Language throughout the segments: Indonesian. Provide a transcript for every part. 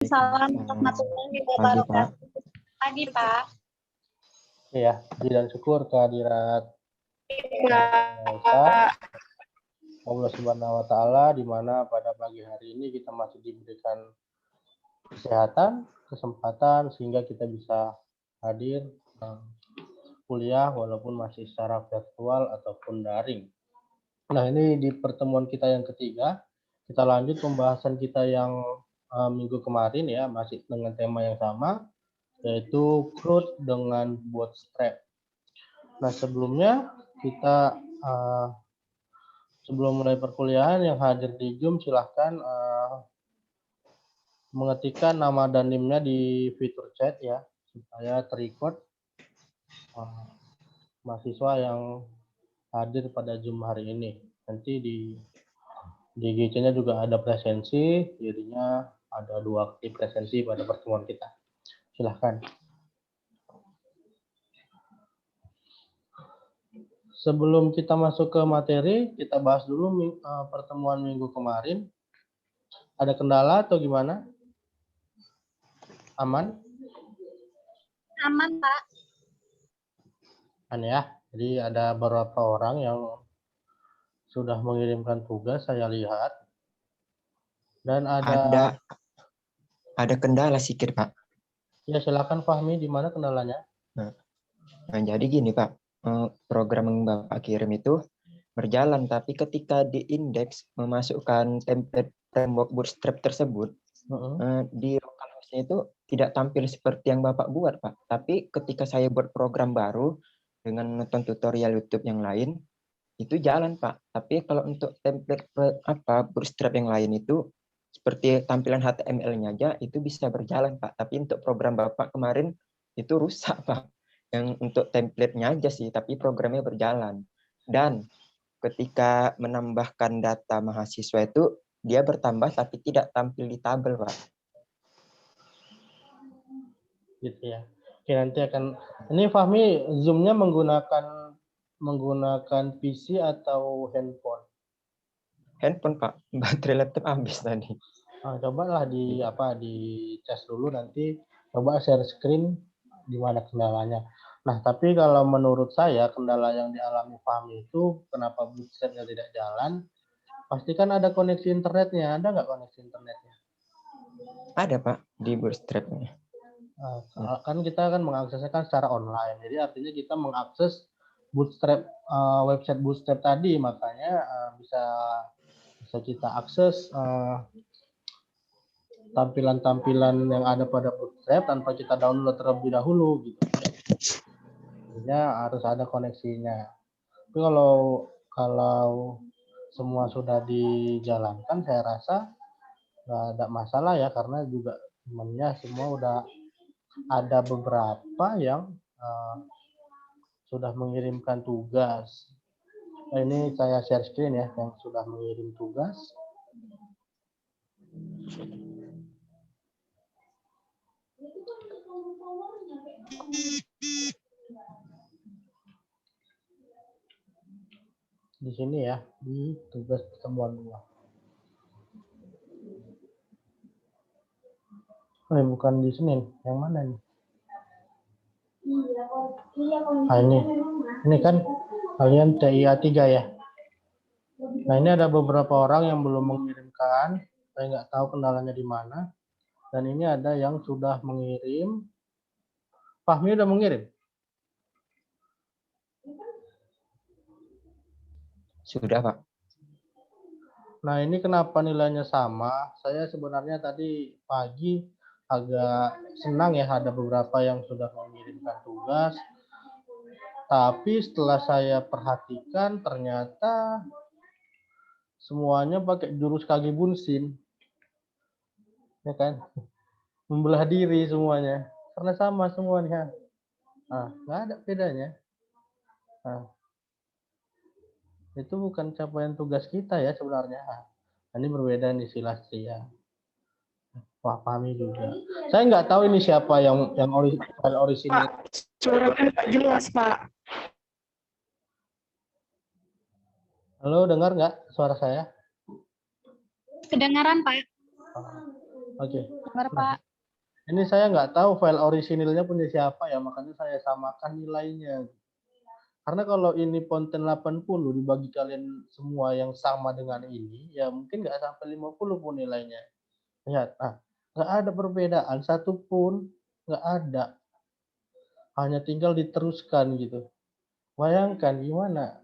Salam Waalaikumsalam. warahmatullahi Pagi, Pak. wabarakatuh. Pagi, Pak. Ya, puji dan syukur kehadirat Allah Subhanahu wa Ta'ala, di mana pada pagi hari ini kita masih diberikan kesehatan, kesempatan sehingga kita bisa hadir kuliah walaupun masih secara virtual ataupun daring. Nah, ini di pertemuan kita yang ketiga, kita lanjut pembahasan kita yang minggu kemarin ya, masih dengan tema yang sama, yaitu CRUD dengan bootstrap. Nah, sebelumnya kita sebelum mulai perkuliahan yang hadir di Zoom silahkan mengetikkan nama dan NIM-nya di fitur chat ya, supaya terrecord mahasiswa yang hadir pada Zoom hari ini. Nanti di GC-nya juga ada presensi, jadinya ada 2 kali presensi pada pertemuan kita. Silahkan. Sebelum kita masuk ke materi, kita bahas dulu pertemuan minggu kemarin. Ada kendala atau gimana? Aman? Aman, Pak. Ya, jadi ada beberapa orang yang sudah mengirimkan tugas, saya lihat. Dan Ada kendala sedikit, Pak. Ya, silakan Fahmi, di mana kendalanya? Nah, jadi gini, Pak. Program yang Bapak kirim itu berjalan, tapi ketika di indeks memasukkan template framework Bootstrap tersebut, di localhost-nya itu tidak tampil seperti yang Bapak buat, Pak. Tapi ketika saya buat program baru dengan nonton tutorial YouTube yang lain, itu jalan, Pak. Tapi kalau untuk template Bootstrap yang lain itu seperti tampilan HTML-nya aja itu bisa berjalan, Pak. Tapi untuk program Bapak kemarin itu rusak, Pak. Yang untuk template-nya aja sih, tapi programnya berjalan. Dan ketika menambahkan data mahasiswa itu dia bertambah tapi tidak tampil di tabel, Pak. Gitu ya. Oke, nanti akan ini Fahmi Zoom-nya menggunakan PC atau handphone? Handphone, Pak. Baterai laptop habis tadi. Cobalah di cas dulu, nanti coba share screen di mana kendalanya. Nah, tapi kalau menurut saya kendala yang dialami Fahmi itu kenapa bootstrap-nya tidak jalan? Pastikan ada koneksi internetnya. Ada nggak koneksi internetnya? Ada, Pak, di Bootstrap-nya. Kan kita akan mengaksesnya kan secara online. Jadi artinya kita mengakses Bootstrap, website Bootstrap tadi, makanya bisa kita akses tampilan-tampilan yang ada pada Bootstrap tanpa kita download terlebih dahulu gitu. Artinya harus ada koneksinya. Tapi kalau semua sudah dijalankan, saya rasa nggak ada masalah ya, karena juga temennya semua udah ada beberapa yang sudah mengirimkan tugas. Nah, ini saya share screen ya yang sudah mengirim tugas. Di sini ya, di tugas pertemuan 2. Bukan di Senin, yang mana nih? Ini kan kalian TIA 3 ya. Nah, ini ada beberapa orang yang belum mengirimkan, saya nggak tahu kendalanya di mana. Dan ini ada yang sudah mengirim. Fahmi udah mengirim? Sudah, Pak. Nah, ini kenapa nilainya sama? Saya sebenarnya tadi pagi agak senang ya, ada beberapa yang sudah mengirimkan tugas. Tapi setelah saya perhatikan ternyata semuanya pakai jurus kaki bunsin. Ya kan? Membelah diri semuanya. Karena sama semuanya. Nggak ada bedanya. Itu bukan capaian tugas kita ya sebenarnya. Ini berbeda nih Silastri ya. Wah, Fahmi juga. Saya nggak tahu ini siapa yang orisinil. Pak, suaranya nggak jelas, Pak. Halo, dengar nggak suara saya? Kedengaran, Pak. Oke. Dengar, Pak. Ini saya nggak tahu file orisinilnya punya siapa ya, makanya saya samakan nilainya. Karena kalau ini konten 80 dibagi kalian semua yang sama dengan ini, ya mungkin nggak sampai 50 pun nilainya. Lihat, nggak ada perbedaan satupun, nggak ada. Hanya tinggal diteruskan gitu. Bayangkan gimana,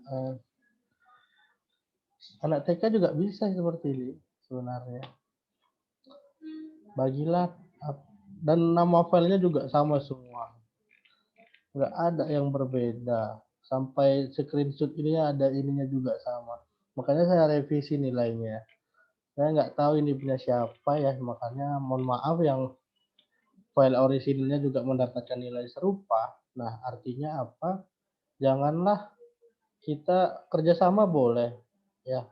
anak TK juga bisa seperti ini sebenarnya. Bagilah, dan nama filenya juga sama semua. Nggak ada yang berbeda. Sampai screenshot ini ada ininya juga sama. Makanya saya revisi nilainya. Saya nggak tahu ini punya siapa ya, makanya mohon maaf yang file orisinilnya juga mendapatkan nilai serupa. Nah, artinya apa? Janganlah kita kerjasama boleh, ya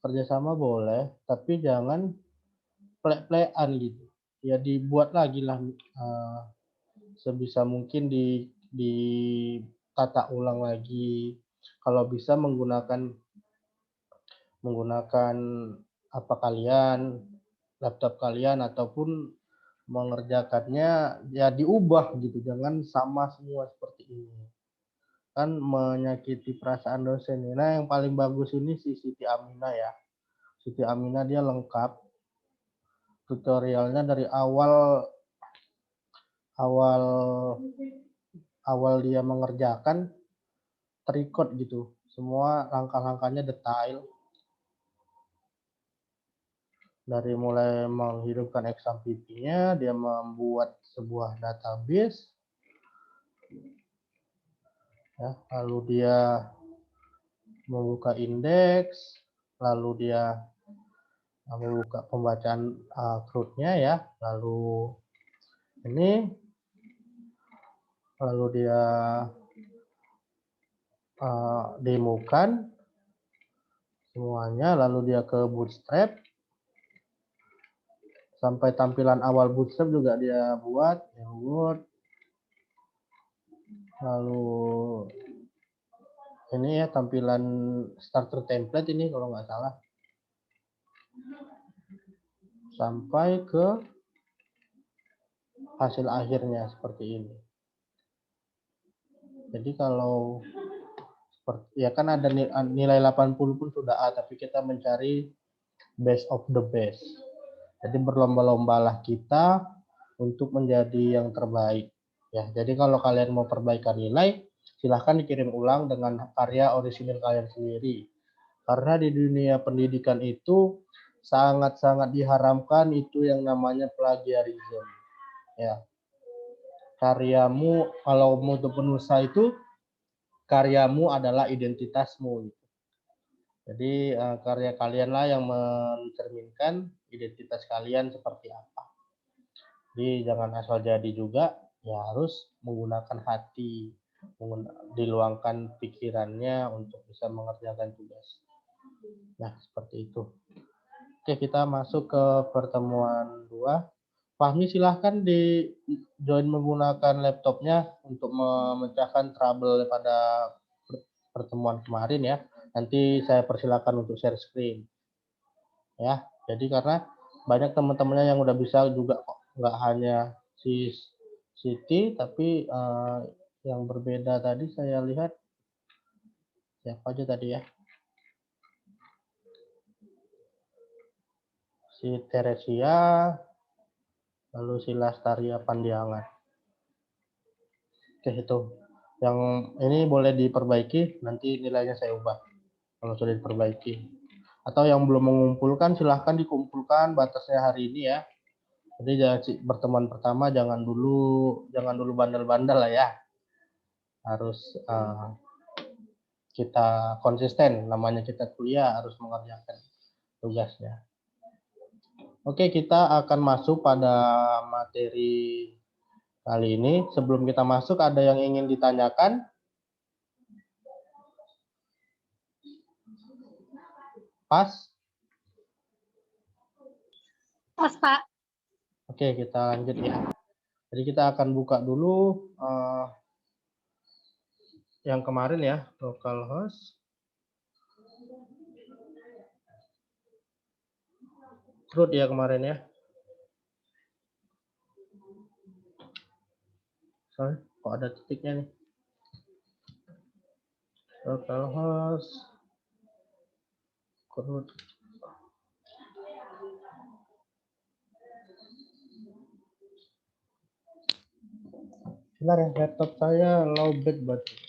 kerjasama boleh, tapi jangan plek-plekan gitu. Ya dibuat lagi lah sebisa mungkin ditata ulang lagi. Kalau bisa menggunakan apa kalian, laptop kalian ataupun mengerjakannya ya diubah gitu, jangan sama semua seperti ini. Kan menyakiti perasaan dosen. Nah, yang paling bagus ini si Siti Aminah ya. Siti Aminah dia lengkap tutorialnya dari awal dia mengerjakan terikut gitu. Semua langkah-langkahnya detail. Dari mulai menghidupkan XAMPP-nya, dia membuat sebuah database, ya, lalu dia membuka indeks, lalu dia membuka pembacaan CRUD-nya ya, lalu ini, lalu dia demokan semuanya, lalu dia ke Bootstrap, sampai tampilan awal Bootstrap juga dia buat, lalu ini ya tampilan starter template ini kalau nggak salah, sampai ke hasil akhirnya seperti ini. Jadi kalau ya kan ada nilai 80 pun sudah A, tapi kita mencari best of the best. Jadi berlomba-lombalah kita untuk menjadi yang terbaik. Ya, jadi kalau kalian mau perbaikan nilai, silahkan dikirim ulang dengan karya orisinil kalian sendiri. Karena di dunia pendidikan itu sangat-sangat diharamkan itu yang namanya plagiarisme. Ya. Karyamu, kalau mau penulis itu, karyamu adalah identitasmu. Jadi karya kalianlah yang mencerminkan identitas kalian seperti apa. Jadi jangan asal jadi juga, ya harus menggunakan hati, diluangkan pikirannya untuk bisa mengerjakan tugas. Nah, seperti itu. Oke, kita masuk ke pertemuan 2. Fahmi silahkan di join menggunakan laptopnya untuk memecahkan trouble pada pertemuan kemarin ya. Nanti saya persilakan untuk share screen. Ya, jadi karena banyak teman-temannya yang udah bisa juga kok, nggak hanya si Siti, tapi yang berbeda tadi saya lihat siapa aja tadi ya, si Teresia, lalu si Lastaria Pandiangan. Oke, itu yang ini boleh diperbaiki, nanti nilainya saya ubah kalau sudah diperbaiki. Atau yang belum mengumpulkan silahkan dikumpulkan, batasnya hari ini ya. Jadi jangan pertemuan pertama jangan dulu bandel-bandel lah ya. Harus kita konsisten, namanya kita kuliah harus mengerjakan tugasnya. Oke, kita akan masuk pada materi kali ini. Sebelum kita masuk, ada yang ingin ditanyakan? Pas? Pas, Pak. Oke, kita lanjut ya. Jadi kita akan buka dulu yang kemarin ya, localhost. CRUD ya kemarin ya. Sorry, kok ada titiknya nih? Localhost root. Benar ya, laptop saya lowbat baterai.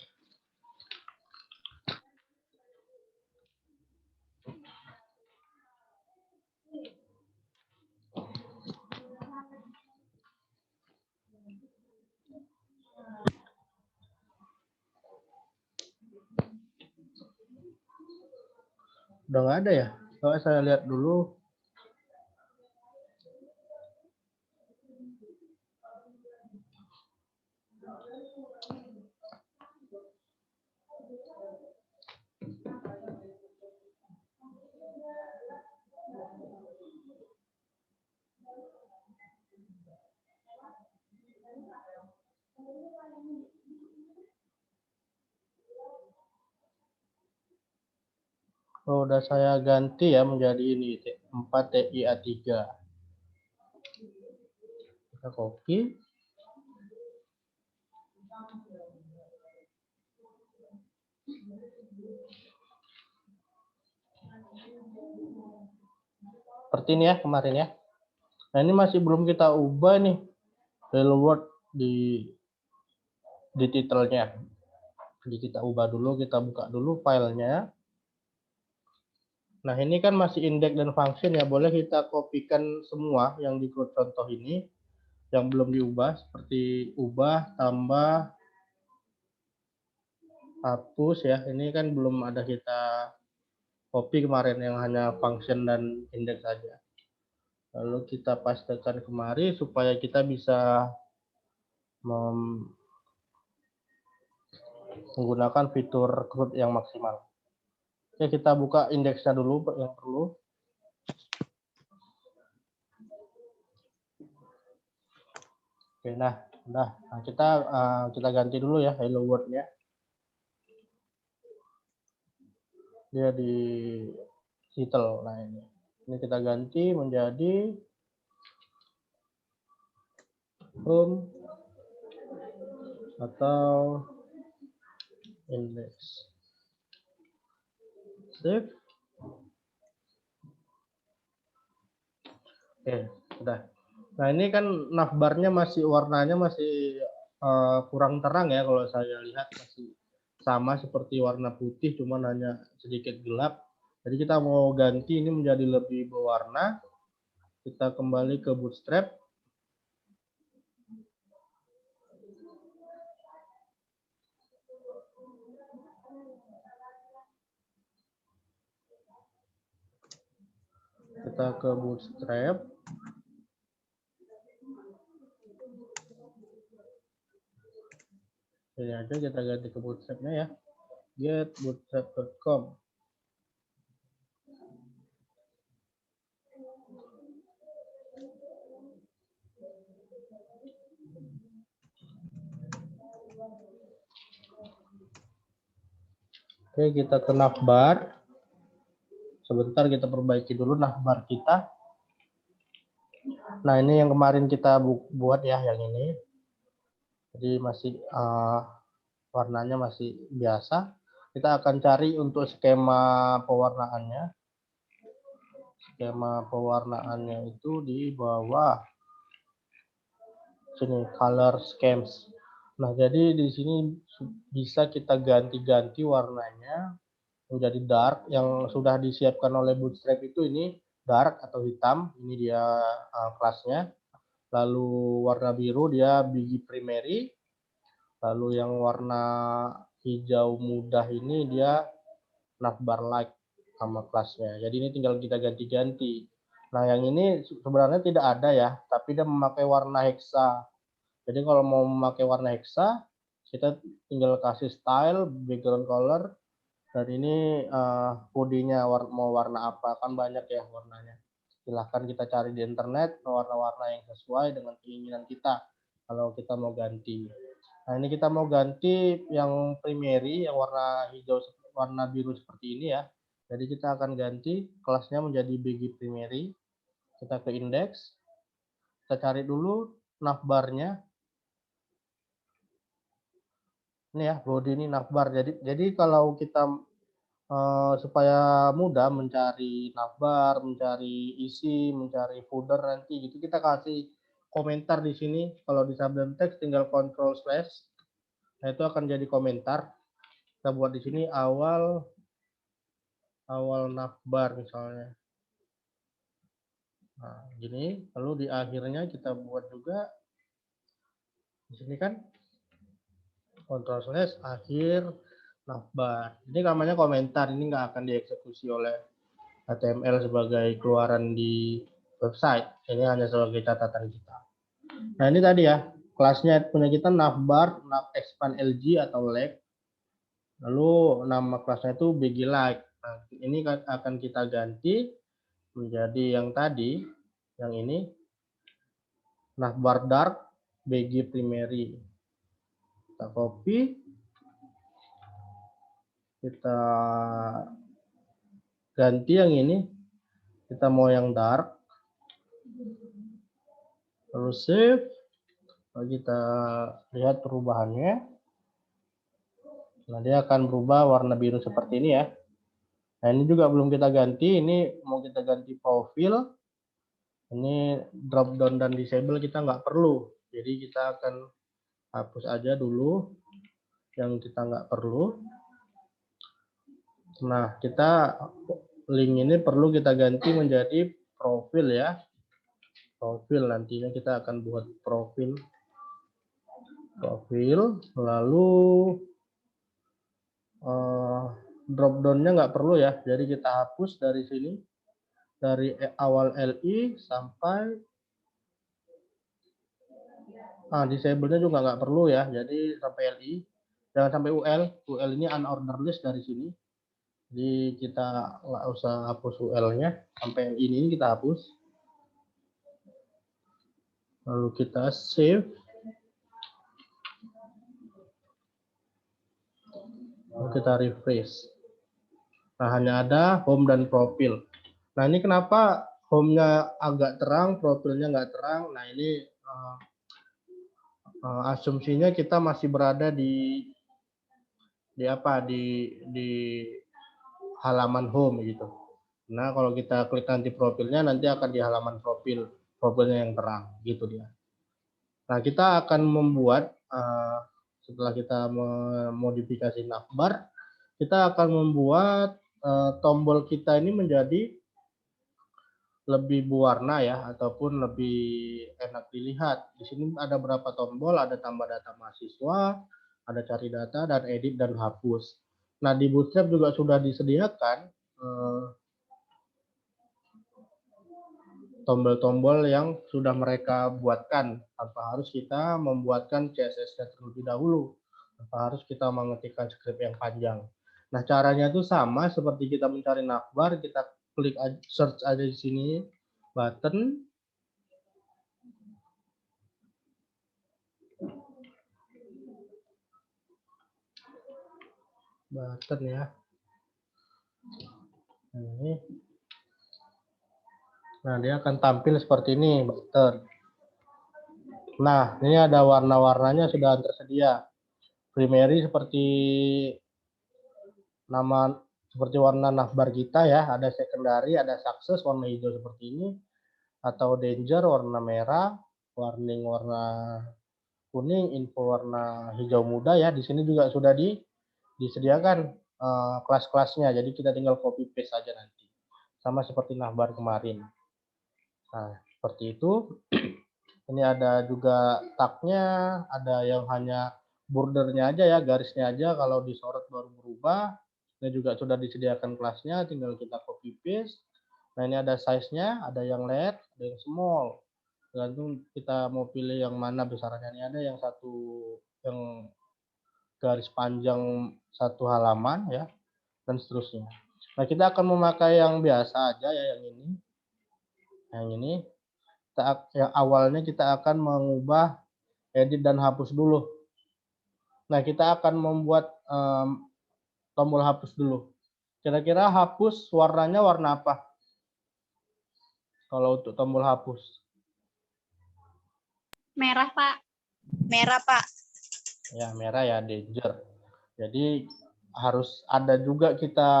Udah nggak ada ya? Coba saya lihat dulu. Oh, udah saya ganti ya menjadi ini 4 TIA3. Kita copy. Seperti ini ya kemarin ya. Nah, ini masih belum kita ubah nih. Hello World di titelnya. Jadi kita ubah dulu, kita buka dulu filenya. Nah, ini kan masih index dan function ya. Boleh kita kopikan semua yang di contoh ini yang belum diubah, seperti ubah, tambah, hapus ya. Ini kan belum ada kita copy kemarin yang hanya function dan index saja. Lalu kita pastekan kemari supaya kita bisa menggunakan fitur CRUD yang maksimal. Oke, kita buka indeksnya dulu yang perlu. Oke, nah kita ganti dulu ya hello world-nya. Dia di title. Nah, ini kita ganti menjadi home atau index. Save. Oke, sudah. Nah, ini kan navbarnya masih warnanya masih kurang terang ya, kalau saya lihat masih sama seperti warna putih, cuman hanya sedikit gelap. Jadi kita mau ganti ini menjadi lebih berwarna. Kita kembali ke Bootstrap. Kita ke Bootstrap. Ini aja kita ganti ke Bootstrap-nya ya. Get bootstrap.com. Oke, kita ke navbar. Sebentar kita perbaiki dulu navbar kita. Nah, ini yang kemarin kita buat ya, yang ini. Jadi masih warnanya masih biasa. Kita akan cari untuk skema pewarnaannya. Skema pewarnaannya itu di bawah sini, color schemes. Nah, jadi di sini bisa kita ganti-ganti warnanya menjadi dark. Yang sudah disiapkan oleh Bootstrap itu ini dark atau hitam. Ini dia kelasnya. Lalu warna biru dia biji primary. Lalu yang warna hijau mudah ini dia navbar light sama kelasnya. Jadi ini tinggal kita ganti-ganti. Nah, yang ini sebenarnya tidak ada ya, tapi dia memakai warna hexa. Jadi kalau mau memakai warna hexa, kita tinggal kasih style, background color, dan ini kodenya mau warna apa, kan banyak ya warnanya. Silahkan kita cari di internet warna-warna yang sesuai dengan keinginan kita kalau kita mau ganti. Nah, ini kita mau ganti yang primary, yang warna hijau, warna biru seperti ini ya. Jadi kita akan ganti kelasnya menjadi bg primary. Kita ke index, kita cari dulu navbarnya. Ini ya, body ini navbar. Jadi kalau kita supaya mudah mencari navbar, mencari isi, mencari footer nanti gitu, kita kasih komentar di sini. Kalau di subdomain text tinggal control slash. Nah, itu akan jadi komentar. Kita buat di sini awal navbar misalnya. Nah, gini, lalu di akhirnya kita buat juga di sini kan control slash akhir navbar. Ini namanya komentar, ini nggak akan dieksekusi oleh HTML sebagai keluaran di website. Ini hanya sebagai catatan kita. Nah, ini tadi ya, kelasnya punya kita navbar, nav-expand LG atau leg. Lalu nama kelasnya itu BG-like. Nah, ini akan kita ganti menjadi yang tadi, yang ini navbar dark BG primary. Kita copy, kita ganti yang ini, kita mau yang dark, lalu save. Lalu kita lihat perubahannya. Nah, dia akan berubah warna biru seperti ini ya. Nah, ini juga belum kita ganti, ini mau kita ganti profil. Ini drop down dan disable kita nggak perlu. Jadi kita akan hapus aja dulu yang kita nggak perlu. Nah, kita link ini perlu kita ganti menjadi profil ya. Profil, nantinya kita akan buat profil, lalu drop down-nya nggak perlu ya. Jadi kita hapus dari sini, dari awal LI sampai disable-nya juga nggak perlu ya. Jadi sampai LI, jangan sampai UL. UL ini unordered list dari sini. Jadi kita nggak usah hapus UL-nya, sampai ini kita hapus. Lalu kita save. Lalu kita refresh. Nah, hanya ada home dan profil. Nah, ini kenapa home-nya agak terang, profilnya nggak terang. Nah, ini asumsinya kita masih berada di halaman home gitu. Nah, kalau kita klik nanti profilnya, nanti akan di halaman profilnya yang terang gitu dia. Nah, kita akan membuat setelah kita memodifikasi navbar, kita akan membuat tombol kita ini menjadi lebih berwarna ya, ataupun lebih enak dilihat. Di sini ada berapa tombol, ada tambah data mahasiswa, ada cari data, dan edit, dan hapus. Nah, di Bootstrap juga sudah disediakan tombol-tombol yang sudah mereka buatkan, tanpa harus kita membuatkan CSS-nya terlebih dahulu, tanpa harus kita mengetikkan script yang panjang. Nah, caranya itu sama seperti kita mencari navbar, kita klik search aja di sini, button, ya. Ini. Nah, dia akan tampil seperti ini, button. Nah, ini ada warna-warnanya sudah tersedia. Primary seperti warna navbar kita ya, ada secondary, ada success warna hijau seperti ini, atau danger warna merah, warning warna kuning, info warna hijau muda ya. Di sini juga sudah disediakan kelas-kelasnya, jadi kita tinggal copy paste saja nanti, sama seperti navbar kemarin. Nah, seperti itu. Ini ada juga tagnya, ada yang hanya bordernya aja ya, garisnya aja, kalau disorot baru berubah. Ini juga sudah disediakan kelasnya, tinggal kita copy paste. Nah, ini ada size-nya, ada yang large, ada yang small. Tergantung kita mau pilih yang mana besarannya. Ini ada yang yang garis panjang satu halaman ya, dan seterusnya. Nah, kita akan memakai yang biasa aja ya, yang ini. Yang ini, yang awalnya kita akan mengubah, edit, dan hapus dulu. Nah, kita akan membuat tombol hapus dulu. Kira-kira hapus warnanya warna apa? Kalau untuk tombol hapus. Merah, Pak. Merah, Pak. Ya, merah ya, danger. Jadi harus ada juga kita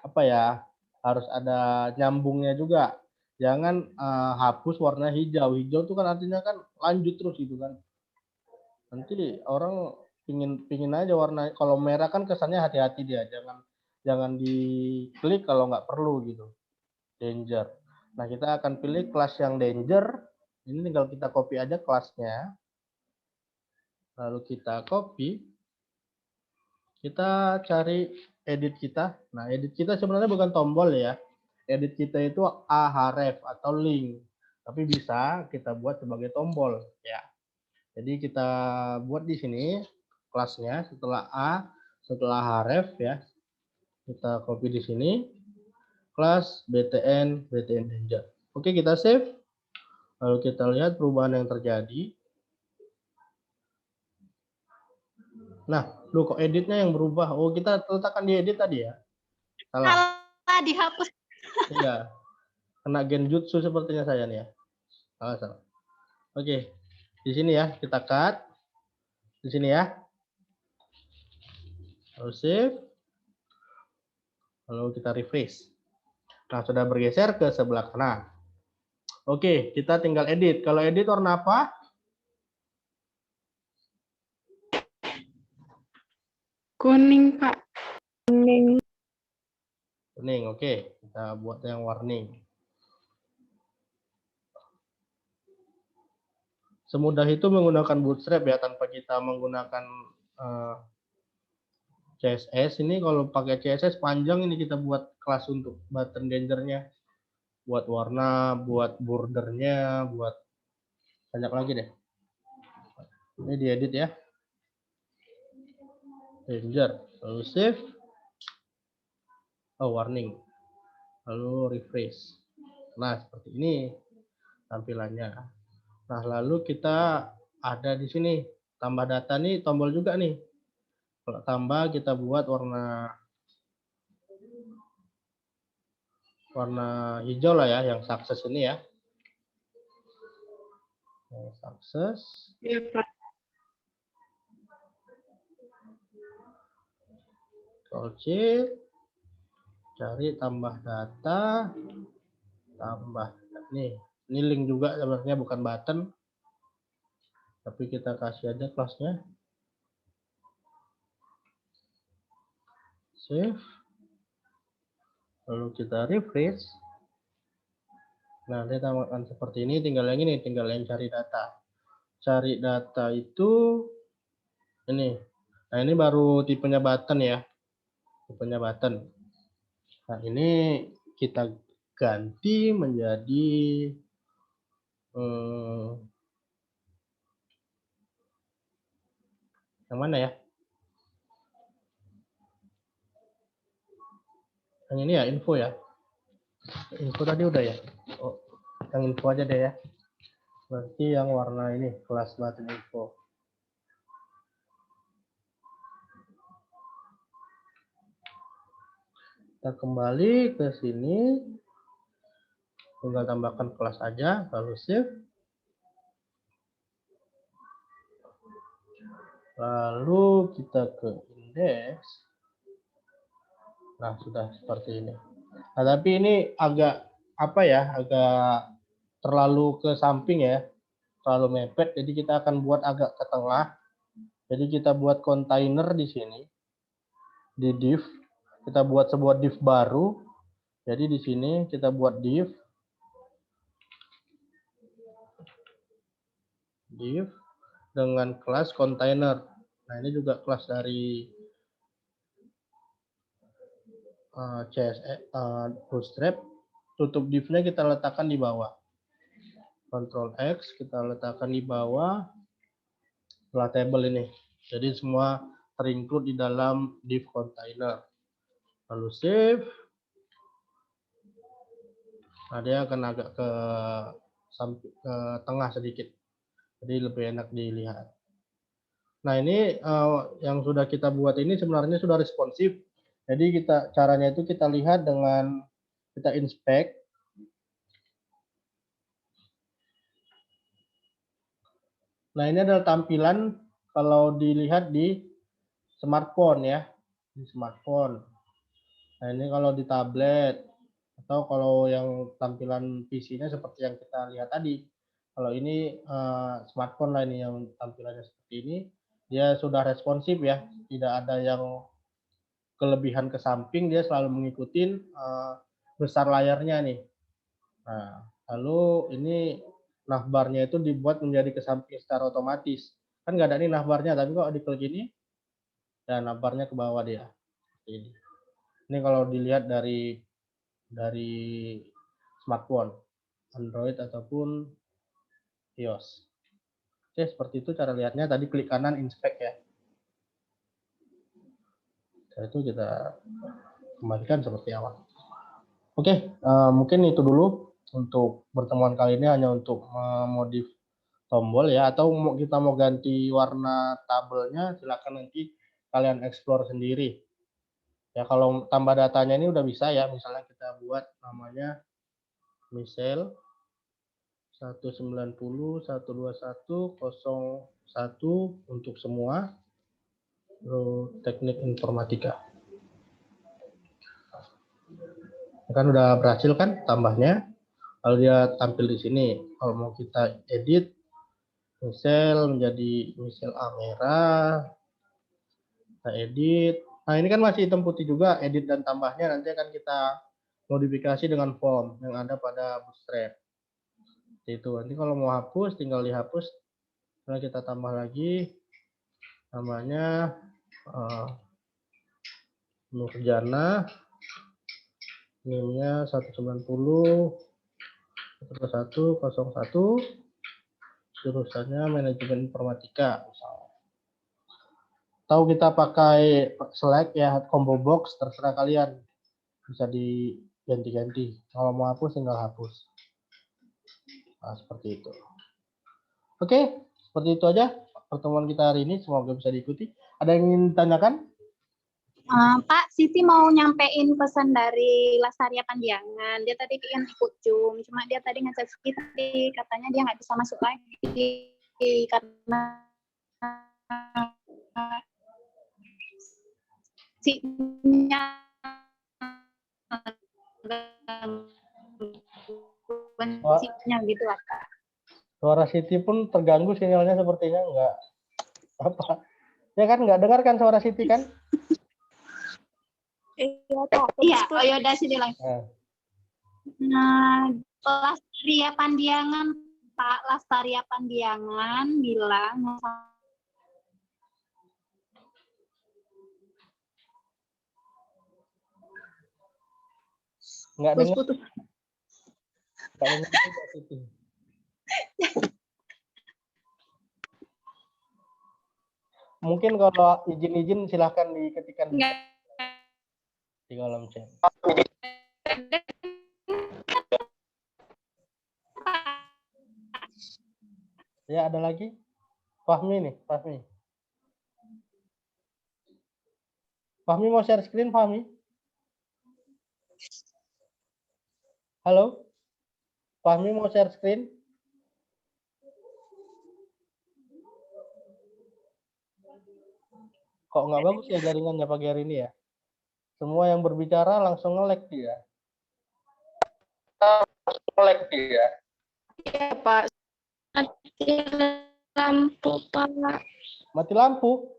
apa ya? Harus ada nyambungnya juga. Jangan hapus warna hijau. Hijau itu kan artinya kan lanjut terus gitu kan. Nanti orang pingin aja warna. Kalau merah kan kesannya hati-hati dia. Jangan diklik kalau nggak perlu gitu. Danger. Nah, kita akan pilih kelas yang danger. Ini tinggal kita copy aja kelasnya. Lalu kita copy. Kita cari edit kita. Nah, edit kita sebenarnya bukan tombol ya. Edit kita itu ahref atau link. Tapi bisa kita buat sebagai tombol ya. Jadi kita buat di sini kelasnya setelah A, setelah href ya. Kita copy di sini. Kelas btn danger. Oke, kita save. Lalu kita lihat perubahan yang terjadi. Nah, kok editnya yang berubah? Oh, kita letakkan di edit tadi ya. Salah. Salah, dihapus. Iya. Kena genjutsu sepertinya saya nih ya. Salah. Oke. Di sini ya, kita cut. Di sini ya. Lalu save. Lalu kita refresh. Nah, sudah bergeser ke sebelah kanan. Oke, kita tinggal edit. Kalau edit warna apa? Kuning, Pak. Kuning. Kuning, oke. Kita buat yang warning. Semudah itu menggunakan Bootstrap ya, tanpa kita menggunakan CSS. Ini kalau pakai CSS panjang ini kita buat kelas untuk button dangernya. Buat warna, buat bordernya, buat banyak lagi deh. Ini diedit ya. Danger. Lalu save. Oh, warning. Lalu refresh. Nah, seperti ini tampilannya. Nah, lalu kita ada di sini. Tambah data nih, tombol juga nih. Kalau tambah, kita buat warna hijau lah ya, yang sukses ini ya. Yang sukses. Iya, Pak. Ctrl C, cari tambah data, tambah nih, ini link juga sebenarnya bukan button, tapi kita kasih aja kelasnya, save, lalu kita refresh. Nah, dia tampilkan seperti ini, tinggal yang ini, tinggal yang cari data. Cari data itu ini. Nah, ini baru tipenya button ya. Tipenya button. Nah, ini kita ganti menjadi yang mana ya? Yang ini ya, info ya. Info tadi udah ya. Oh, yang info aja deh ya. Berarti yang warna ini kelas button info. Kita kembali ke sini, tinggal tambahkan kelas aja, lalu save. Lalu kita ke index. Nah, sudah seperti ini. Nah, tapi ini agak apa ya? Agak terlalu ke samping ya. Terlalu mepet, jadi kita akan buat agak ke tengah. Jadi kita buat kontainer di sini. Di div, kita buat sebuah div baru. Jadi di sini kita buat div dengan kelas kontainer. Nah, ini juga kelas dari CSS Bootstrap. Tutup divnya kita letakkan di bawah. Ctrl X kita letakkan di bawah setelah table ini. Jadi semua terinclude di dalam div container. Lalu save. Nah, dia akan agak ke tengah sedikit. Jadi lebih enak dilihat. Nah, ini yang sudah kita buat ini sebenarnya sudah responsif. Jadi caranya itu kita lihat dengan kita inspect. Nah, ini adalah tampilan kalau dilihat di smartphone ya, di smartphone. Nah, ini kalau di tablet atau kalau yang tampilan PC-nya seperti yang kita lihat tadi. Kalau ini smartphone lah ini yang tampilannya seperti ini, dia sudah responsif ya, tidak ada yang kelebihan ke samping, dia selalu mengikuti besar layarnya nih. Nah, lalu ini navbarnya itu dibuat menjadi ke samping secara otomatis. Kan nggak ada nih navbarnya, tapi kalau diklik ini, dan navbarnya ke bawah dia. Seperti ini. Ini kalau dilihat dari smartphone, Android ataupun iOS. Oke, seperti itu cara lihatnya. Tadi klik kanan inspect ya. Setelah itu kita kembalikan seperti awal. Oke, mungkin itu dulu untuk pertemuan kali ini, hanya untuk memodif tombol ya, atau kita mau ganti warna tabelnya, silakan nanti kalian explore sendiri. Ya, kalau tambah datanya ini udah bisa ya, misalnya kita buat namanya misal 190.121.01 untuk semua teknik informatika. Kan udah berhasil kan tambahnya. Kalau dia tampil di sini, kalau mau kita edit misal menjadi misal A merah, kita edit. Nah, ini kan masih hitam putih juga, edit dan tambahnya nanti akan kita modifikasi dengan form yang ada pada Bootstrap. Itu nanti kalau mau hapus tinggal dihapus, nah kita tambah lagi namanya Nurjana, NIM-nya 190.101.01, jurusannya manajemen informatika misalnya. Atau kita pakai select ya, combo box, terserah kalian, bisa diganti-ganti. Kalau mau hapus tinggal hapus. Nah, seperti itu. Oke, seperti itu aja pertemuan kita hari ini. Semoga bisa diikuti. Ada yang ingin ditanyakan? Pak, Siti mau nyampein pesan dari Lasaria Pandiangan. Dia tadi kan ikut Zoom, cuma dia tadi ngechat Siti, katanya dia nggak bisa masuk lagi karena sinyal gitu lah, Kak. Suara Siti pun terganggu sinyalnya sepertinya, enggak apa. Ya kan, nggak dengar kan suara Siti kan? Iya, Pak. Iya, oh yaudah sini langsung. Nah, Lasaria Pandiangan, Pak Lasaria Pandiangan bilang Nggak dengar. putus. Nggak dengar juga Siti. Mungkin kalau izin silahkan diketikkan di kolom chat. Ya, ada lagi? Fahmi nih, Fahmi. Fahmi mau share screen, Fahmi? Halo? Fahmi mau share screen? Kok nggak bagus ya jaringannya pagi hari ini ya? Semua yang berbicara langsung nge-lag dia. Nge-lag dia. Iya, Pak. Mati lampu, Pak. Mati lampu?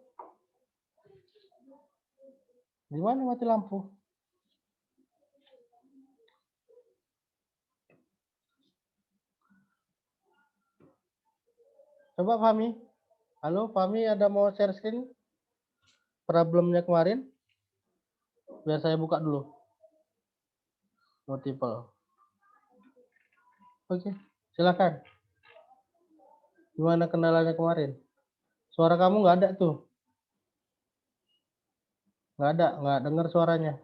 Di mana mati lampu? Coba Fahmi. Halo, Fahmi ada mau share screen? Problemnya kemarin? Biar saya buka dulu. Multiple. Oke, silakan. Gimana kendalanya kemarin? Suara kamu nggak ada tuh. Nggak ada, nggak dengar suaranya.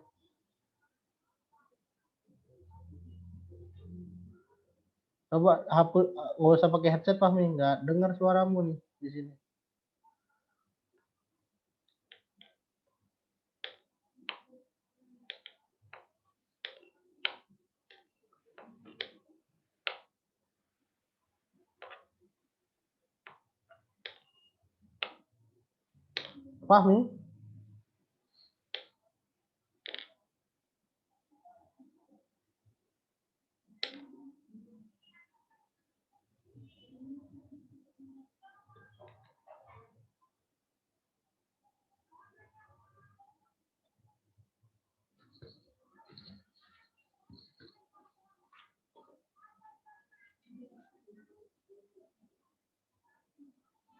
Coba hapus, nggak usah pakai headset Fahmi, nggak dengar suaramu nih di sini. Fahmi?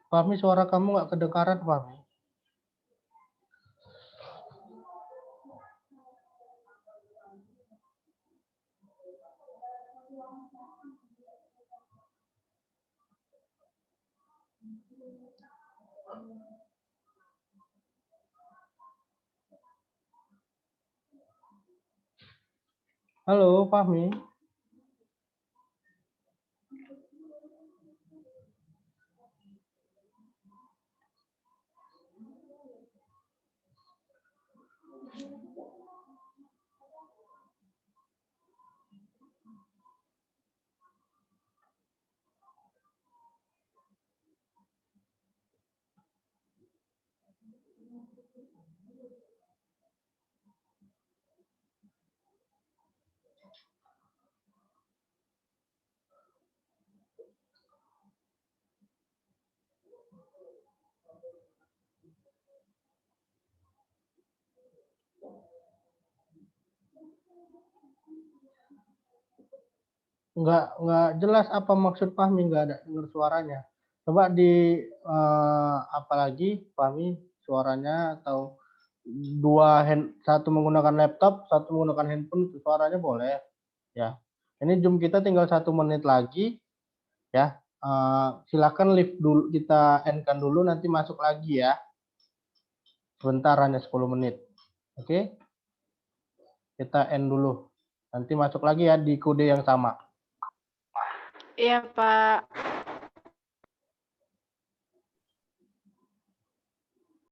Fahmi, suara kamu nggak kedengaran, Fahmi. Halo, Fahmi. Nggak jelas apa maksud Fahmi, nggak ada dengar suaranya. Coba di apalagi Fahmi suaranya, atau satu menggunakan laptop, satu menggunakan handphone, suaranya boleh ya. Ini Zoom kita tinggal 1 menit lagi ya. Silakan live dulu, kita end-kan dulu, nanti masuk lagi ya. Sebentar, hanya 10 menit. Oke. Kita end dulu. Nanti masuk lagi ya di kode yang sama. Iya, Pak.